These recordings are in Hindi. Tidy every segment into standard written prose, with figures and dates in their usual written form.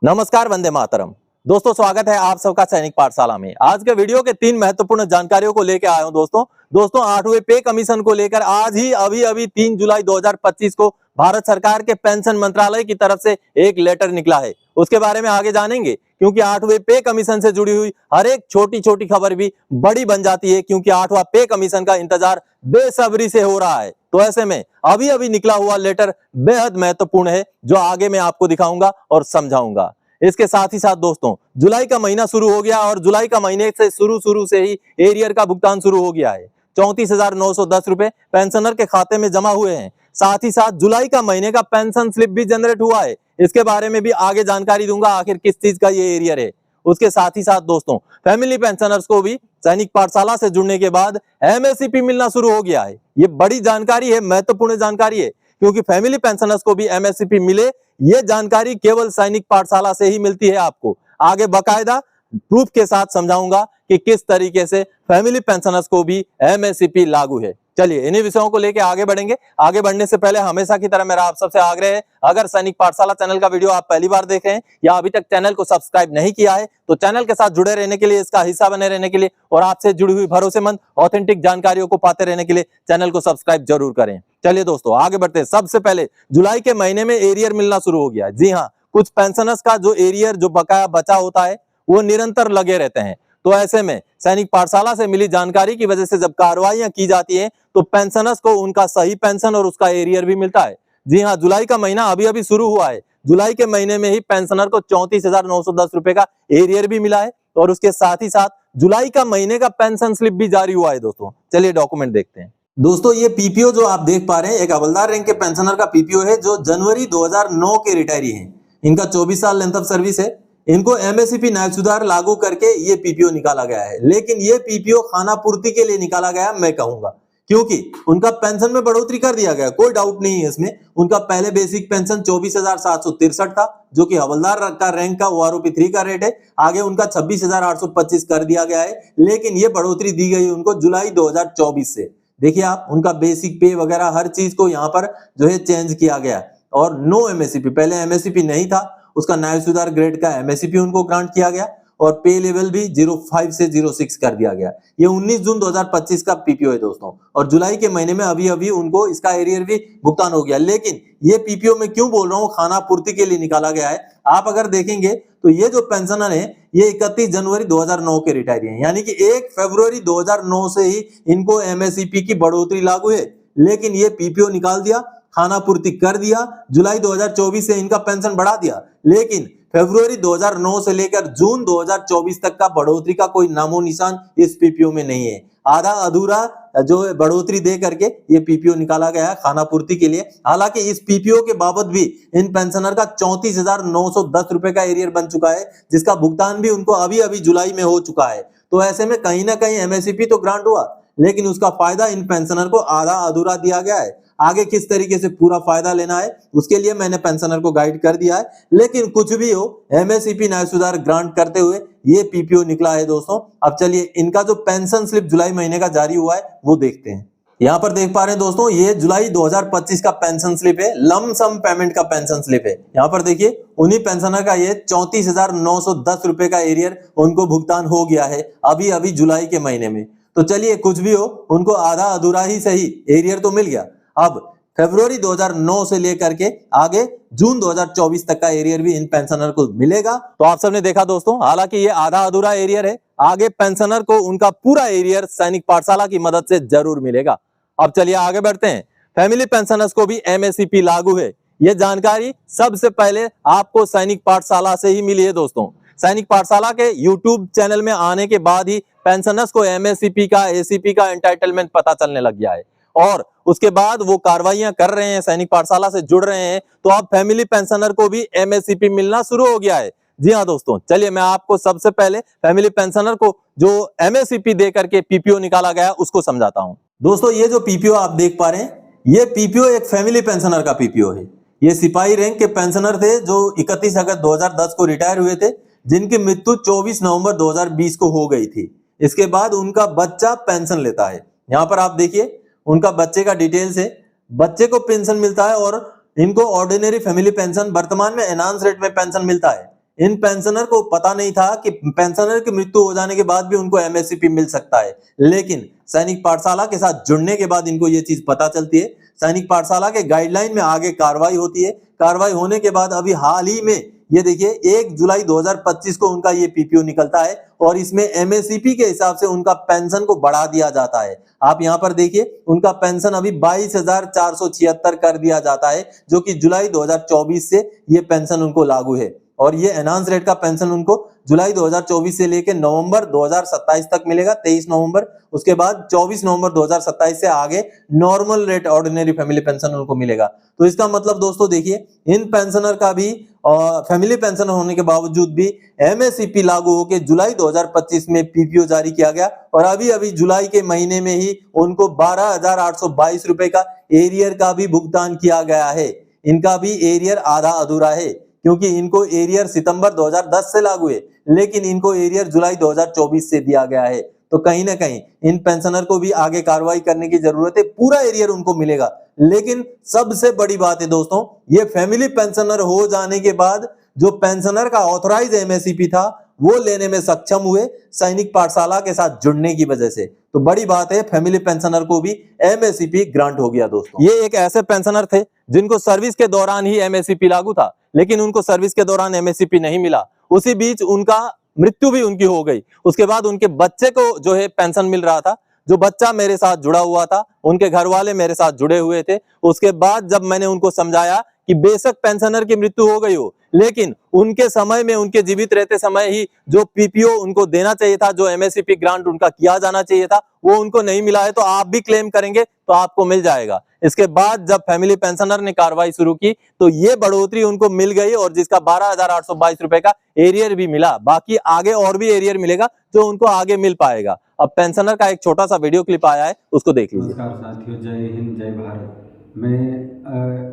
नमस्कार, वंदे मातरम। दोस्तों, स्वागत है आप सबका सैनिक पाठशाला में। आज के वीडियो के 3 महत्वपूर्ण जानकारियों को लेकर आया हूं दोस्तों 8वें पे कमीशन को लेकर आज ही अभी 3 जुलाई 2025 को भारत सरकार के पेंशन मंत्रालय की तरफ से एक लेटर निकला है। उसके बारे में आगे जानेंगे, क्योंकि 8वें पे कमीशन से जुड़ी हुई हर एक छोटी-छोटी खबर भी बड़ी बन जाती है, क्योंकि 8वां पे कमीशन का इंतजार बेसब्री से हो रहा है। तो ऐसे में अभी निकला हुआ लेटर बेहद महत्वपूर्ण है, जो आगे मैं आपको दिखाऊंगा और समझाऊंगा। इसके साथ ही साथ दोस्तों, जुलाई का महीना शुरू हो गया और जुलाई का महीने से शुरू से ही एरियर का भुगतान शुरू हो गया है। 34,910 रुपए पेंशनर के खाते में जमा हुए हैं। साथ ही साथ जुलाई का महीने का पेंशन स्लिप भी जनरेट हुआ है। इसके बारे में भी आगे जानकारी दूंगा, आखिर किस चीज का ये एरियर है। उसके साथ ही साथ दोस्तों, फैमिली पेंशनर्स को भी सैनिक पाठशाला से जुड़ने के बाद एमएससीपी मिलना शुरू हो गया है। ये बड़ी जानकारी है, महत्वपूर्ण जानकारी है, क्योंकि फैमिली पेंशनर्स को भी एमएससीपी मिले, ये जानकारी केवल सैनिक पाठशाला से ही मिलती है। आपको आगे बकायदा प्रूफ के साथ समझाऊंगा कि किस तरीके से फैमिली पेंशनर्स को भी एमएससीपी लागू है। चलिए इन्हीं विषयों को लेकर आगे बढ़ेंगे। आगे बढ़ने से पहले हमेशा की तरह मेरा आप सबसे आग्रह है, अगर सैनिक पाठशाला चैनल का वीडियो आप पहली बार देख रहे हैं या अभी तक चैनल को सब्सक्राइब नहीं किया है, तो चैनल के साथ जुड़े रहने के लिए, इसका हिस्सा बने रहने के लिए और आपसे जुड़ी हुई भरोसेमंद ऑथेंटिक जानकारियों को पाते रहने के लिए चैनल को सब्सक्राइब जरूर करें। चलिए दोस्तों आगे बढ़ते हैं। सबसे पहले जुलाई के महीने में एरियर मिलना शुरू हो गया है। जी हाँ, कुछ पेंशनर्स का जो एरियर जो बकाया बचा होता है वो निरंतर लगे रहते हैं। तो ऐसे में सैनिक पाठशाला से मिली जानकारी की वजह से जब कार्रवाइयां की जाती हैं तो पेंशनर्स को उनका सही पेंशन और उसका एरियर भी मिलता है। जी हाँ, जुलाई का महीना अभी शुरू हुआ है। जुलाई के महीने में ही पेंशनर को 34,910 रुपए का एरियर भी मिला है और उसके साथ ही साथ जुलाई का महीने का पेंशन स्लिप भी जारी हुआ है। दोस्तों चलिए डॉक्यूमेंट देखते हैं। दोस्तों ये पीपीओ जो आप देख पा रहे हैं, एक हवलदार रैंक के पेंशनर का पीपीओ है, जो जनवरी 2009 के रिटायरी हैं। इनका 24 साल लेंथ ऑफ सर्विस है। इनको एमएससीपी न्याय सुधार लागू करके ये पीपीओ निकाला गया है, लेकिन ये पीपीओ खाना पूर्ति के लिए निकाला गया मैं कहूंगा, क्योंकि उनका पेंशन में बढ़ोतरी कर दिया गया, कोई डाउट नहीं है इसमें। उनका पहले बेसिक पेंशन 24,763 था, जो कि हवलदार का रैंक का ओआरओपी 3 का रेट है। आगे उनका 26,825 कर दिया गया है, लेकिन ये बढ़ोतरी दी गई उनको जुलाई 2024 से। देखिए आप, उनका बेसिक पे वगैरह हर चीज को यहाँ पर जो है चेंज किया गया और नो एमएससीपी, पहले एमएससीपी नहीं था, उसका न्याय सुधार ग्रेड का एमएससीपी उनको ग्रांट किया गया और पे लेवल भी 05 से 06 कर दिया गया। ये 19 जून 2025 का पीपीओ है दोस्तों, और जुलाई के महीने में अभी उनको इसका एरियर भी भुगतान हो गया। लेकिन ये पीपीओ में क्यों बोल रहा हूँ, खाना पूर्ति के लिए निकाला गया है। आप अगर देखेंगे तो ये जो पेंशनर है ये 31 जनवरी 2009 के रिटायरी हैं, यानी कि 1 फरवरी 2009 से ही इनको एमएससीपी की बढ़ोतरी लागू है, लेकिन ये पीपीओ निकाल दिया, खाना पूर्ति कर दिया, जुलाई 2024 से इनका पेंशन बढ़ा दिया, लेकिन फरवरी 2009 से लेकर जून 2024 तक का बढ़ोतरी का कोई नामो निशान इस पीपीओ में नहीं है। आधा अधूरा जो बढ़ोतरी दे करके ये पीपीओ निकाला गया है खाना पूर्ति के लिए। हालांकि इस पीपीओ के बाबत भी इन पेंशनर का 34,910 रुपए का एरियर बन चुका है, जिसका भुगतान भी उनको अभी जुलाई में हो चुका है। तो ऐसे में कहीं ना कहीं एमएससीपी तो ग्रांट हुआ, लेकिन उसका फायदा इन पेंशनर को आधा अधूरा दिया गया है। आगे किस तरीके से पूरा फायदा लेना है उसके लिए मैंने पेंशनर को गाइड कर दिया है, लेकिन कुछ भी हो एमएससीपी न्याय सुधार ग्रांट करते हुए ये पीपीओ निकला है दोस्तों। अब चलिए इनका जो पेंशन स्लिप जुलाई महीने का जारी हुआ है वो देखते हैं। यहाँ पर देख पा रहे हैं दोस्तों, ये जुलाई 2025 का पेंशन स्लिप है, लम सम पेमेंट का पेंशन स्लिप है। यहाँ पर देखिए उन्हीं पेंशनर का ये 34,910 रुपए का एरियर उनको भुगतान हो गया है अभी जुलाई के महीने में। तो चलिए कुछ भी हो, उनको आधा अधूरा ही सही एरियर तो मिल गया। अब फरवरी 2009 से लेकर के आगे जून 2024 तक का एरियर भी इन पेंशनर को मिलेगा। तो आप सबने देखा दोस्तों, हालांकि ये आधा अधूरा एरियर है, आगे पेंशनर को उनका पूरा एरियर सैनिक पाठशाला की मदद से जरूर मिलेगा। अब चलिए आगे बढ़ते हैं। फैमिली पेंशनर्स को भी एमएससीपी लागू है, ये जानकारी सबसे पहले आपको सैनिक पाठशाला से ही मिली है दोस्तों। सैनिक पाठशाला के यूट्यूब चैनल में आने के बाद ही पेंशनर्स को एमएससीपी का, एसीपी का एंटाइटलमेंट पता चलने लग गया है और उसके बाद वो कार्रवाइयां कर रहे हैं, सैनिक पाठशाला से जुड़ रहे हैं। तो अब फैमिली पेंशनर को भी एमएससीपी मिलना शुरू हो गया है। जी हाँ दोस्तों, चलिए मैं आपको सबसे पहले फैमिली पेंशनर को जो एमएससीपी दे करके पीपीओ निकाला गया उसको समझाता हूं। दोस्तों ये जो पीपीओ आप देख पा रहे हैं, ये पीपीओ एक फैमिली पेंशनर का पीपीओ है। ये सिपाही रैंक के पेंशनर थे जो 31 अगस्त 2010 को रिटायर हुए थे, जिनकी मृत्यु 24 नवंबर 2020 को हो गई थी। इसके बाद उनका बच्चा पेंशन लेता है। यहाँ पर आप देखिए उनका बच्चे का डिटेल्स है, बच्चे को पेंशन मिलता है और इनको ऑर्डिनरी फैमिली पेंशन, वर्तमान में एनहांस रेट में पेंशन मिलता है। इन पेंशनर को पता नहीं था कि पेंशनर की मृत्यु हो जाने के बाद भी उनको एमएससीपी मिल सकता है, लेकिन सैनिक पाठशाला के साथ जुड़ने के बाद इनको ये चीज पता चलती है। सैनिक पाठशाला के गाइडलाइन में आगे कार्रवाई होती है। कार्रवाई होने के बाद अभी हाल ही में ये देखिए 1 जुलाई 2025 को उनका ये पीपीओ निकलता है और इसमें एमएससीपी के हिसाब से उनका पेंशन को बढ़ा दिया जाता है। आप यहाँ पर देखिए उनका पेंशन अभी 22,476 कर दिया जाता है, जो कि जुलाई 2024 से ये पेंशन उनको लागू है। और ये एनहांस रेट का पेंशन उनको जुलाई 2024 से लेकर नवंबर 2027 तक मिलेगा, 23 नवंबर। उसके बाद 24 नवंबर 2027 से आगे normal rate ordinary family pension उनको मिलेगा। तो इसका मतलब दोस्तों देखिए इन पेंशनर का भी फैमिली पेंशन होने के बावजूद भी एमएससीपी लागू होकर जुलाई 2025 में पीपीओ जारी किया गया और अभी जुलाई के महीने में ही उनको 12,822 रुपए का एरियर का भी भुगतान किया गया है। इनका भी एरियर आधा अधूरा है, क्योंकि इनको एरियर सितंबर 2010 से लागू है, लेकिन इनको एरियर जुलाई 2024 से दिया गया है। तो कहीं ना कहीं इन पेंशनर को भी आगे कार्रवाई करने की जरूरत है, पूरा एरियर उनको मिलेगा। लेकिन सबसे बड़ी बात है दोस्तों, ये फैमिली पेंशनर हो जाने के बाद जो पेंशनर का ऑथराइज एमएससीपी था वो लेने में सक्षम हुए सैनिक पाठशाला के साथ जुड़ने की वजह से। तो बड़ी बात है, फैमिली पेंशनर को भी एमएससीपी ग्रांट हो गया दोस्तों। ये एक ऐसे पेंशनर थे जिनको सर्विस के दौरान ही एमएससीपी लागू था, लेकिन उनको सर्विस के दौरान एमएससीपी नहीं मिला। उसी बीच उनका मृत्यु भी उनकी हो गई। उसके बाद उनके बच्चे को जो है पेंशन मिल रहा था। जो बच्चा मेरे साथ जुड़ा हुआ था, उनके घर वाले मेरे साथ जुड़े हुए थे। उसके बाद जब मैंने उनको समझाया कि बेशक पेंशनर की मृत्यु हो गई हो, लेकिन उनके समय में, उनके जीवित रहते समय ही जो पीपीओ उनको देना चाहिए था, जो एमएससीपी ग्रांट उनका किया जाना चाहिए था, वो उनको नहीं मिला है। तो आप भी क्लेम करेंगे तो आपको मिल जाएगा। इसके बाद जब फैमिली पेंशनर ने कार्रवाई शुरू की तो ये बढ़ोतरी उनको मिल गई और जिसका 12,822 रुपए का एरियर भी मिला। बाकी आगे और भी एरियर मिलेगा जो उनको आगे मिल पाएगा। अब पेंशनर का एक छोटा सा वीडियो क्लिप आया है, उसको देख लीजिए। नमस्कार साथियों, जय हिंद, जय भारत। मैं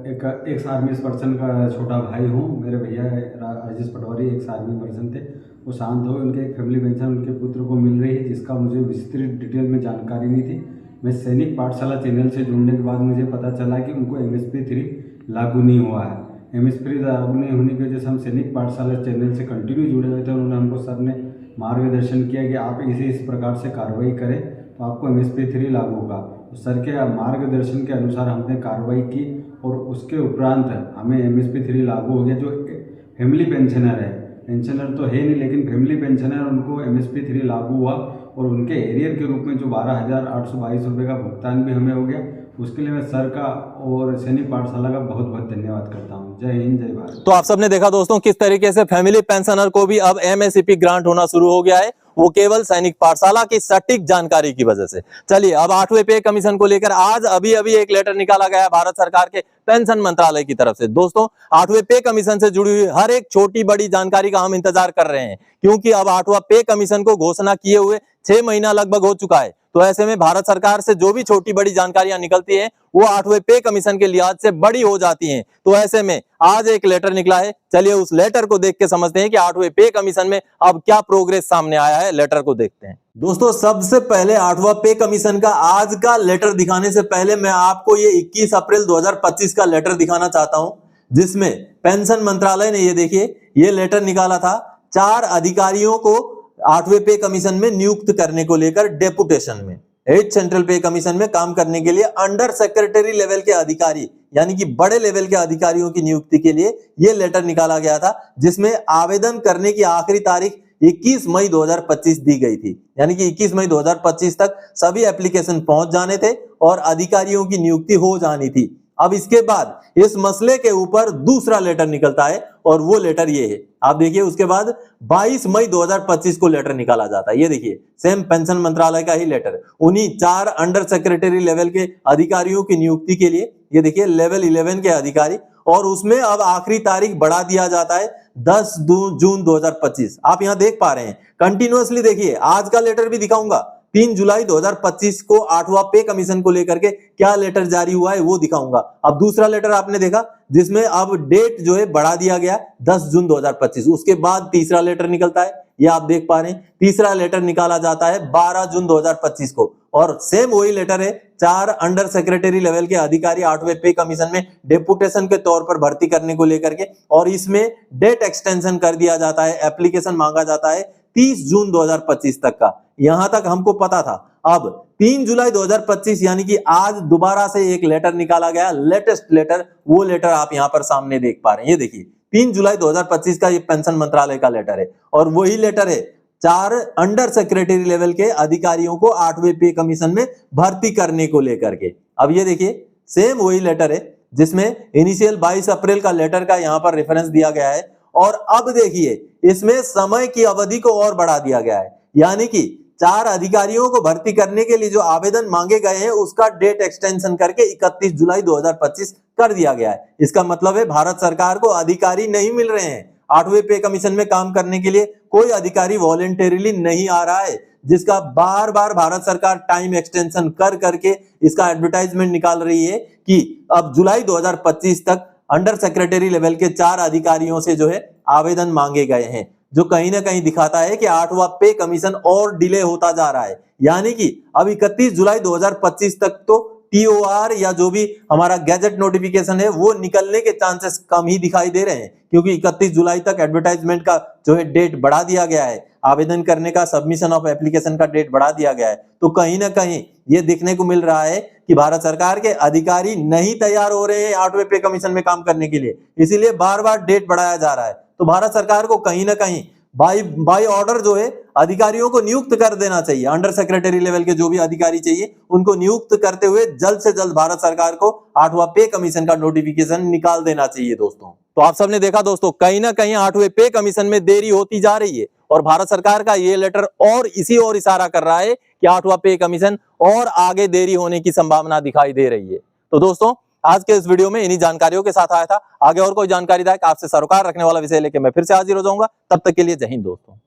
एक आर्मी पर्सन का छोटा भाई हूँ। मेरे भैया राजेश पटवारी एक आर्मी पर्सन थे, वो शांत हो, उनके एक फैमिली पेंशन उनके पुत्र को मिल रही है, जिसका मुझे विस्तृत डिटेल में जानकारी नहीं थी। मैं सैनिक पाठशाला चैनल से जुड़ने के बाद मुझे पता चला कि उनको एमएसपी 3 लागू नहीं हुआ है। एमएसपी लागू नहीं होने की वजह से हम सैनिक पाठशाला चैनल से कंटिन्यू जुड़े हुए थे। उन्होंने हमको सर ने मार्गदर्शन किया कि आप इस प्रकार से कार्रवाई करें तो आपको एमएसपी 3 लागू होगा। सर के मार्गदर्शन के अनुसार हमने कार्रवाई की और उसके उपरांत हमें एमएसपी 3 लागू हो गया। जो फैमिली पेंशनर है, पेंशनर तो है नहीं लेकिन फैमिली पेंशनर, उनको एमएसपी 3 लागू हुआ और उनके एरियर के रूप में जो 12,822 रुपये का भुगतान भी हमें हो गया। उसके लिए मैं सर का और सैनिक पाठशाला का बहुत बहुत धन्यवाद करता हूँ। जय हिंद, जय भारत। तो आप सबने देखा दोस्तों किस तरीके से फैमिली पेंशनर को भी अब एमएससीपी ग्रांट होना शुरू हो गया है, वो केवल सैनिक पाठशाला की सटीक जानकारी की वजह से। चलिए अब 8वें पे कमीशन को लेकर आज अभी एक लेटर निकाला गया भारत सरकार के पेंशन मंत्रालय की तरफ से। दोस्तों 8वें पे कमीशन से जुड़ी हुई हर एक छोटी बड़ी जानकारी का हम इंतजार कर रहे हैं, क्योंकि अब 8वां पे कमीशन को घोषणा किए हुए 6 महीना लगभग हो चुका है। तो ऐसे में भारत सरकार से जो भी छोटी बड़ी जानकारियां निकलती हैं वो 8वें पे कमीशन के लिहाज से बड़ी हो जाती हैं। तो ऐसे में आज एक लेटर निकला है, चलिए उस लेटर को देख के समझते हैं कि 8वें पे कमीशन में अब क्या प्रोग्रेस सामने आया है। लेटर को देखते हैं। दोस्तों सबसे पहले 8वां पे कमीशन का आज का लेटर दिखाने से पहले मैं आपको ये 21 अप्रैल 2025 का लेटर दिखाना चाहता हूं, जिसमें पेंशन मंत्रालय ने ये देखिए ये लेटर निकाला था 4 अधिकारियों को 8वें पे कमीशन में नियुक्त करने को लेकर डेपुटेशन में। 8 सेंट्रल पे कमीशन में काम करने के लिए अंडर सेक्रेटरी लेवल के अधिकारी, यानी कि बड़े लेवल के अधिकारियों की नियुक्ति के लिए यह लेटर निकाला गया था, जिसमें आवेदन करने की आखिरी तारीख 21 मई 2025 दी गई थी। यानी कि 21 मई 2025 तक सभी एप्लीकेशन पहुंच जाने थे और अधिकारियों की नियुक्ति हो जानी थी। अब इसके बाद इस मसले के ऊपर दूसरा लेटर निकलता है और वो लेटर ये है, आप देखिए। उसके बाद 22 मई 2025 को लेटर निकाला जाता है। ये देखिए सेम पेंशन मंत्रालय का ही लेटर, उन्हीं 4 अंडर सेक्रेटरी लेवल के अधिकारियों की नियुक्ति के लिए। ये देखिए लेवल 11 के अधिकारी, और उसमें अब आखिरी तारीख बढ़ा दिया जाता है 10 जून 2025। आप यहां देख पा रहे हैं कंटिन्यूअसली। देखिए आज का लेटर भी दिखाऊंगा, 3 जुलाई 2025 को 8वां पे कमीशन को लेकर के क्या लेटर जारी हुआ है वो दिखाऊंगा। अब दूसरा लेटर आपने देखा जिसमें अब डेट जो है बढ़ा दिया गया 10 जून 2025। उसके बाद तीसरा लेटर निकलता है, ये आप देख पा रहे हैं। तीसरा लेटर निकाला जाता है 12 जून 2025 को, और सेम वही लेटर है 4 अंडर सेक्रेटरी लेवल के अधिकारी 8वें पे कमीशन में डेपुटेशन के तौर पर भर्ती करने को लेकर के, और इसमें डेट एक्सटेंशन कर दिया जाता है, एप्लीकेशन मांगा जाता है 30 जून 2025 तक का। यहां तक हमको पता था। अब 3 जुलाई 2025 यानी कि आज दोबारा से एक लेटर निकाला गया, लेटेस्ट लेटर। वो लेटर आप यहां पर सामने देख पा रहे हैं, ये देखिए 3 जुलाई 2025 का ये पेंशन मंत्रालय का लेटर है, और वही लेटर है 4 अंडर सेक्रेटरी लेवल के अधिकारियों को 8वें पे कमीशन में भर्ती करने को लेकर के। अब ये देखिए सेम वही लेटर है जिसमें इनिशियल 22 अप्रैल का लेटर का यहां पर रेफरेंस दिया गया है, और अब देखिए इसमें समय की अवधि को और बढ़ा दिया गया है, यानी कि 4 अधिकारियों को भर्ती करने के लिए जो आवेदन मांगे गए हैं उसका डेट एक्सटेंशन करके 31 जुलाई 2025 कर दिया गया है। इसका मतलब है भारत सरकार को अधिकारी नहीं मिल रहे हैं 8वें पे कमीशन में काम करने के लिए। कोई अधिकारी वॉलंटरीली नहीं आ रहा है, जिसका बार बार भारत सरकार टाइम एक्सटेंशन कर करके इसका एडवर्टाइजमेंट निकाल रही है कि अब जुलाई 2025 तक अंडर सेक्रेटरी लेवल के 4 अधिकारियों से जो है आवेदन मांगे गए हैं, जो कहीं ना कहीं दिखाता है कि 8वां पे कमीशन और डिले होता जा रहा है। यानी कि अब 31 जुलाई 2025 तक तो टीओआर या जो भी हमारा गैजेट नोटिफिकेशन है वो निकलने के चांसेस कम ही दिखाई दे रहे हैं, क्योंकि 31 जुलाई तक एडवर्टाइजमेंट का जो है डेट बढ़ा दिया गया है, आवेदन करने का सबमिशन ऑफ एप्लीकेशन का डेट बढ़ा दिया गया है। तो कहीं ना कहीं ये देखने को मिल रहा है कि भारत सरकार के अधिकारी नहीं तैयार हो रहे हैं 8वें पे कमीशन में काम करने के लिए, इसीलिए बार बार डेट बढ़ाया जा रहा है। तो भारत सरकार को कहीं ना कहीं बाय ऑर्डर जो है अधिकारियों को नियुक्त कर देना चाहिए। अंडर सेक्रेटरी लेवल के जो भी अधिकारी चाहिए उनको नियुक्त करते हुए जल्द से जल्द भारत सरकार को 8वां पे कमीशन का नोटिफिकेशन निकाल देना चाहिए दोस्तों। तो आप सबने देखा दोस्तों, कहीं ना कहीं 8वें पे कमीशन में देरी होती जा रही है, और भारत सरकार का ये लेटर और इसी ओर इशारा कर रहा है कि 8वां पे कमीशन और आगे देरी होने की संभावना दिखाई दे रही है। तो दोस्तों आज के इस वीडियो में इन्हीं जानकारियों के साथ आया था। आगे और कोई जानकारी आपसे सरोकार रखने वाला विषय लेके मैं फिर से हाजिर हो जाऊंगा। तब तक के लिए जय हिंद दोस्तों।